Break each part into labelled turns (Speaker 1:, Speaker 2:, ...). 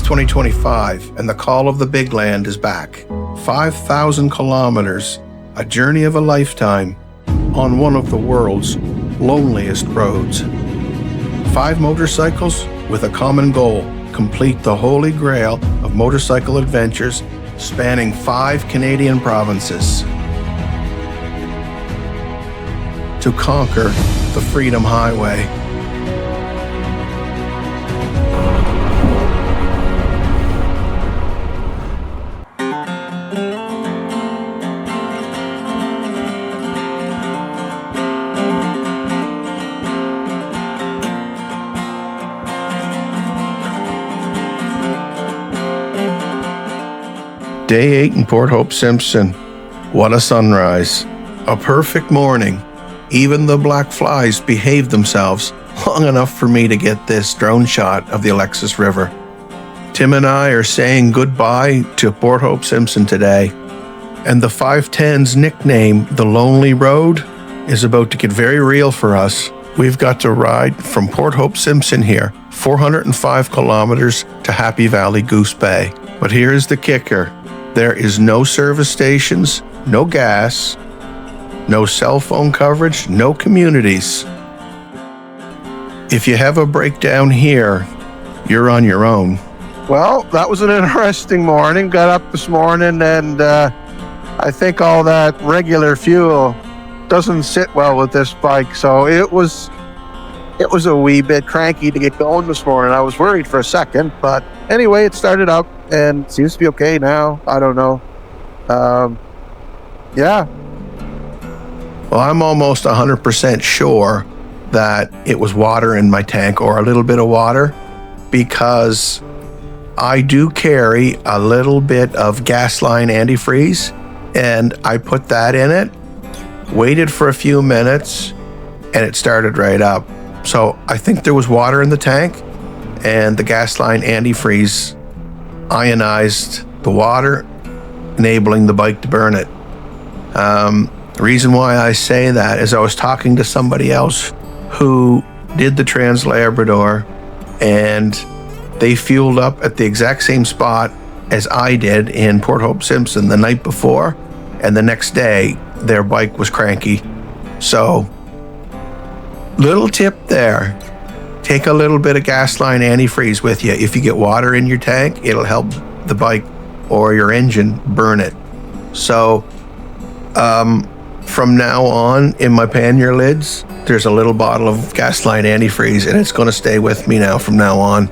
Speaker 1: 2025, and the call of the big land is back. 5,000 kilometers, a journey of a lifetime, on one of the world's loneliest roads. 5 motorcycles with a common goal: complete the holy grail of motorcycle adventures spanning 5 Canadian provinces. To conquer the Freedom Highway. Day 8 in Port Hope Simpson. What a sunrise. A perfect morning. Even the black flies behaved themselves long enough for me to get this drone shot of the Alexis River. Tim and I are saying goodbye to Port Hope Simpson today, and the 510's nickname, the Lonely Road, is about to get very real for us. We've got to ride from Port Hope Simpson here, 405 kilometers to Happy Valley, Goose Bay. But here's the kicker. There is no service stations, no gas, no cell phone coverage, no communities. If you have a breakdown here, you're on your own. Well, that was an interesting morning. Got up this morning and I think all that regular fuel doesn't sit well with this bike. So it was a wee bit cranky to get going this morning. I was worried for a second, but anyway, it started up and seems to be okay now. I don't know. Yeah. Well, I'm almost 100% sure that it was water in my tank, or a little bit of water, because I do carry a little bit of gas line antifreeze, and I put that in it, waited for a few minutes, and it started right up. So I think there was water in the tank, and the gas line antifreeze ionized the water, enabling the bike to burn it. The reason why I say that is I was talking to somebody else who did the Trans Labrador, and they fueled up at the exact same spot as I did in Port Hope Simpson the night before, and the next day their bike was cranky. So, little tip there. Take a little bit of gas line antifreeze with you. If you get water in your tank, it'll help the bike or your engine burn it. So, from now on, in my pannier lids, there's a little bottle of gas line antifreeze, and it's going to stay with me now from now on.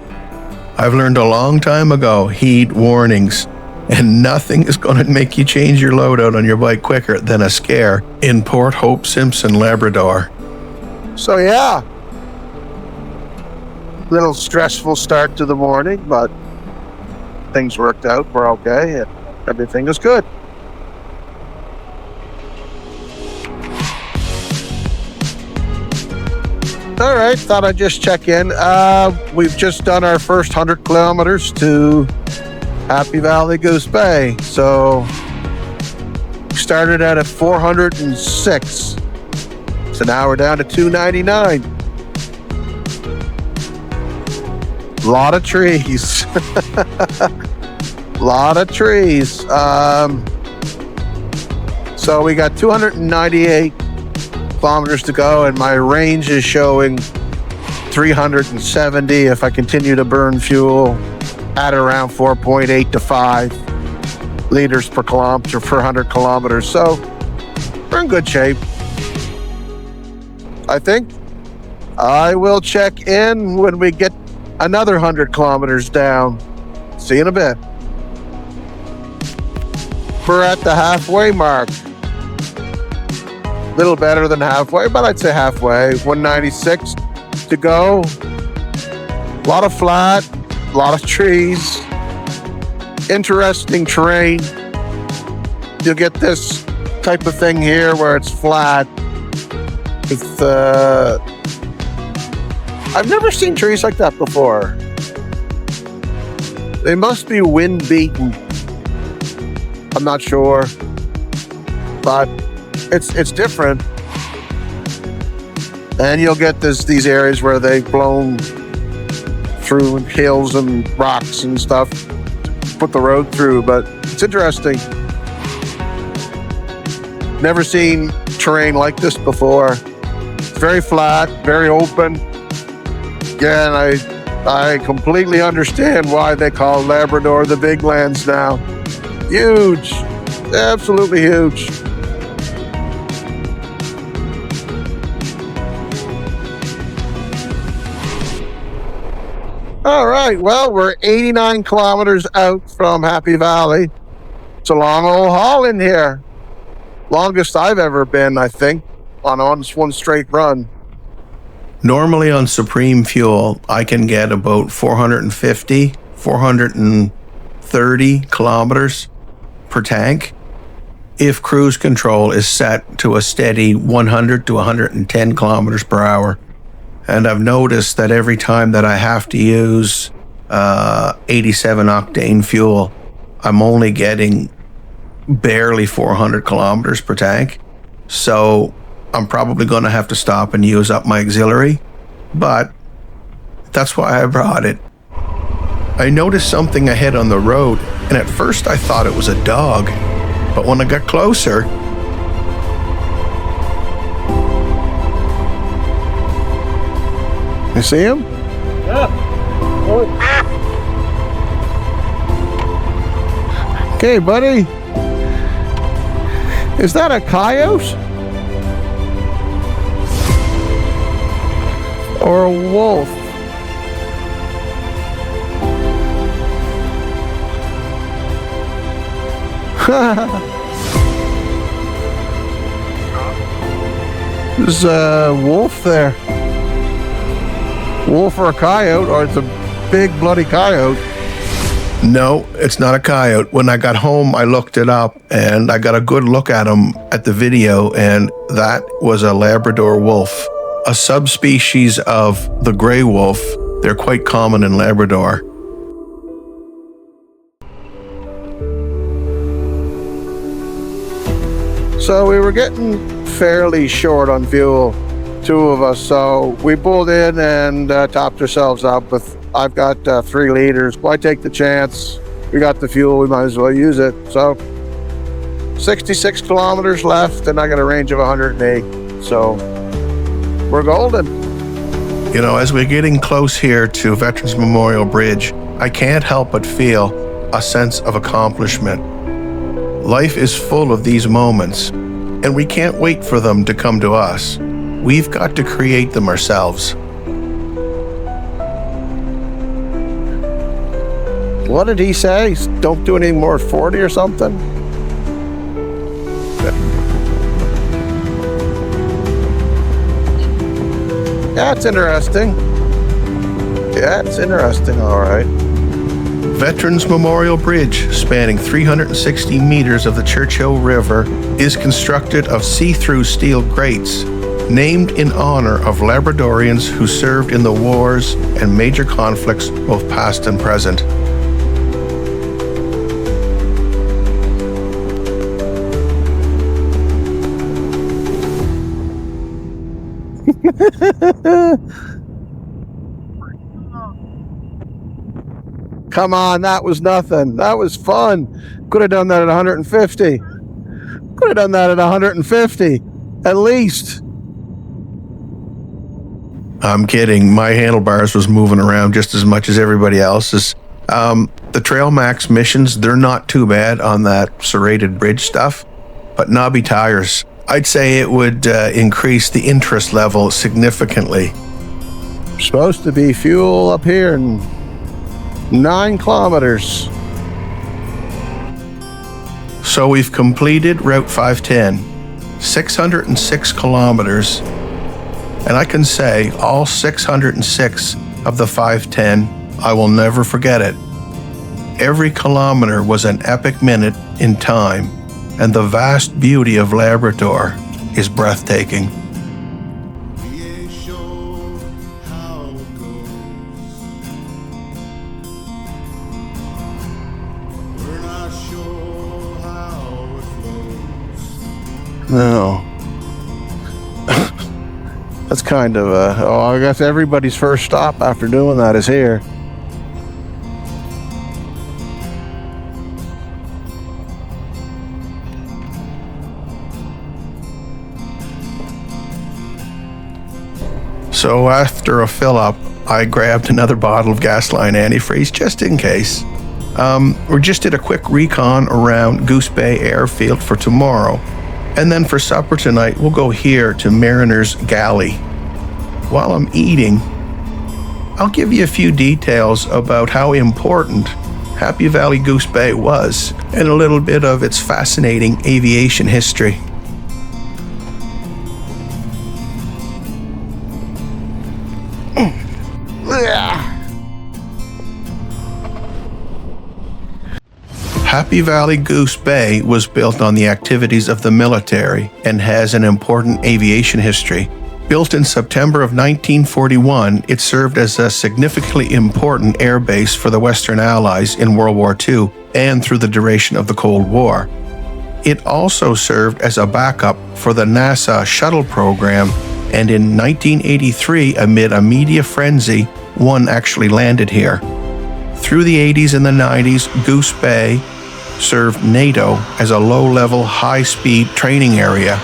Speaker 1: I've learned a long time ago, heed warnings, and nothing is going to make you change your loadout on your bike quicker than a scare in Port Hope Simpson, Labrador. So yeah, little stressful start to the morning, but things worked out. We're okay, and everything is good. All right, thought I'd just check in. We've just done our first 100 kilometers to Happy Valley, Goose Bay. So we started at 406. So now we're down to 299. A lot of trees. Lot of trees. So we got 298 kilometers to go, and my range is showing 370 if I continue to burn fuel at around 4.8 to 5 liters per kilometer for 100 kilometers. So we're in good shape. I think I will check in when we get another 100 kilometers down. See you in a bit. We're at the halfway mark. Little better than halfway, but I'd say halfway. 196 to go. A lot of flat, a lot of trees. Interesting terrain. You'll get this type of thing here where it's flat. With I've never seen trees like that before. They must be wind beaten. I'm not sure, but it's different. And you'll get these areas where they've blown
Speaker 2: through hills and rocks and stuff, put the road through, but it's interesting. Never seen terrain like this before. It's very flat, very open. Again, I completely understand why they call Labrador the Big Lands now. Huge, absolutely huge. All right, well, we're 89 kilometers out from Happy Valley. It's a long old haul in here. Longest I've ever been, I think, on one straight run.
Speaker 1: Normally on Supreme Fuel, I can get about 450, 430 kilometers per tank if cruise control is set to a steady 100 to 110 kilometers per hour. And I've noticed that every time that I have to use 87 octane fuel, I'm only getting barely 400 kilometers per tank. So I'm probably going to have to stop and use up my auxiliary, but that's why I brought it. I noticed something ahead on the road, and at first I thought it was a dog, but when I got closer,
Speaker 2: you see him?
Speaker 3: Yeah.
Speaker 2: Okay, buddy. Is that a coyote? Or a wolf? There's a wolf there. Wolf or a coyote, or it's a big bloody coyote.
Speaker 1: no, it's not a coyote. When I got home, I looked it up and I got a good look at him at the video, and that was a Labrador wolf, a subspecies of the gray wolf. They're quite common in Labrador.
Speaker 2: So we were getting fairly short on fuel, two of us, so we pulled in and topped ourselves up with, I've got 3 liters. Why take the chance? We got the fuel, we might as well use it. So 66 kilometers left, and I got a range of 108, so we're golden.
Speaker 1: You know, as we're getting close here to Veterans Memorial Bridge, I can't help but feel a sense of accomplishment. Life is full of these moments, and we can't wait for them to come to us. We've got to create them ourselves.
Speaker 2: What did he say? Don't do anything more 40 or something? That's interesting. Yeah, it's interesting, all right.
Speaker 1: Veterans Memorial Bridge, spanning 360 meters of the Churchill River, is constructed of see-through steel grates, named in honor of Labradorians who served in the wars and major conflicts, both past and present.
Speaker 2: Come on, that was nothing. That was fun. Could have done that at 150. Could have done that at 150, at least.
Speaker 1: I'm kidding. My handlebars was moving around just as much as everybody else's. The Trail Max missions, they're not too bad on that serrated bridge stuff, but knobby tires, I'd say it would increase the interest level significantly.
Speaker 2: Supposed to be fuel up here in 9 kilometers.
Speaker 1: So we've completed Route 510, 606 kilometers, and I can say all 606 of the 510, I will never forget it. Every kilometer was an epic minute in time, and the vast beauty of Labrador is breathtaking.
Speaker 2: No. That's kind of I guess everybody's first stop after doing that is here.
Speaker 1: So after a fill-up, I grabbed another bottle of Gasline antifreeze just in case. We just did a quick recon around Goose Bay airfield for tomorrow. And then for supper tonight, we'll go here to Mariner's Galley. While I'm eating, I'll give you a few details about how important Happy Valley Goose Bay was and a little bit of its fascinating aviation history. Happy Valley Goose Bay was built on the activities of the military and has an important aviation history. Built in September of 1941, it served as a significantly important air base for the Western Allies in World War II and through the duration of the Cold War. It also served as a backup for the NASA shuttle program, and in 1983, amid a media frenzy, one actually landed here. Through the 80s and the 90s, Goose Bay served NATO as a low-level, high-speed training area.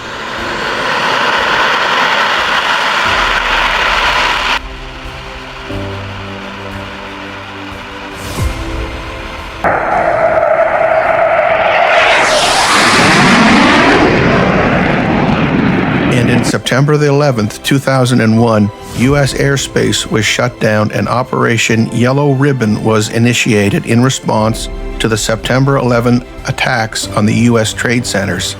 Speaker 1: And in September the 11th, 2001, U.S. airspace was shut down and Operation Yellow Ribbon was initiated in response to the September 11 attacks on the U.S. trade centers.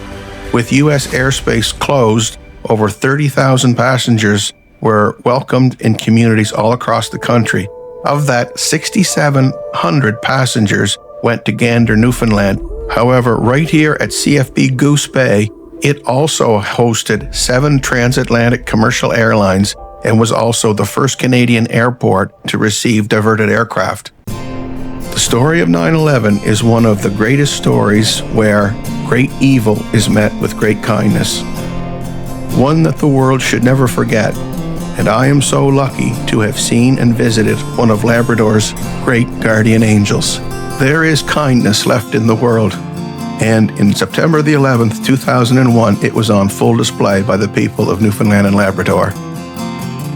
Speaker 1: With U.S. airspace closed, over 30,000 passengers were welcomed in communities all across the country. Of that, 6,700 passengers went to Gander, Newfoundland. However, right here at CFB Goose Bay, it also hosted 7 transatlantic commercial airlines and was also the first Canadian airport to receive diverted aircraft. The story of 9/11 is one of the greatest stories where great evil is met with great kindness. One that the world should never forget, and I am so lucky to have seen and visited one of Labrador's great guardian angels. There is kindness left in the world, and in September the 11th, 2001, it was on full display by the people of Newfoundland and Labrador.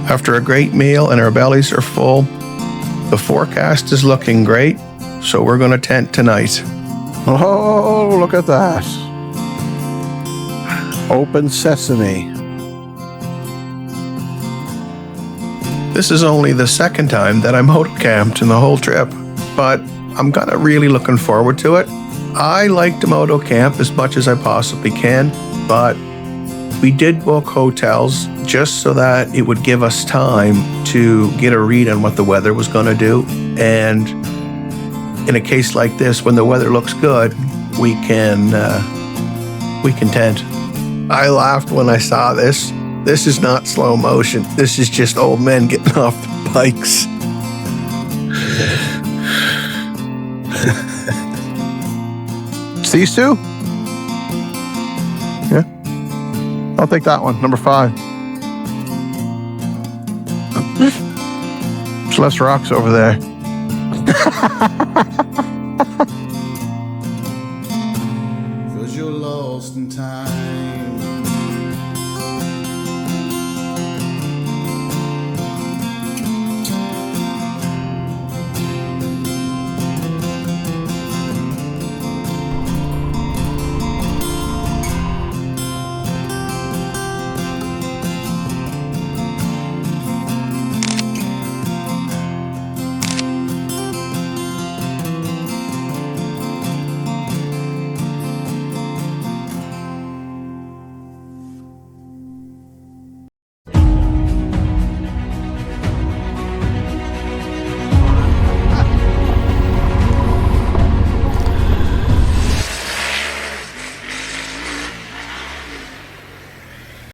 Speaker 1: After a great meal and our bellies are full, the forecast is looking great, so we're going to tent tonight.
Speaker 2: Oh, look at that. Open sesame.
Speaker 1: This is only the second time that I moto camped in the whole trip, but I'm kind of really looking forward to it. I like to moto camp as much as I possibly can, but we did book hotels just so that it would give us time to get a read on what the weather was going to do. And in a case like this, when the weather looks good, we can tent. I laughed when I saw this. This is not slow motion. This is just old men getting off the bikes.
Speaker 2: These two? Yeah. I'll take that one, number 5. There's less rocks over there.
Speaker 3: Cause you're lost in time.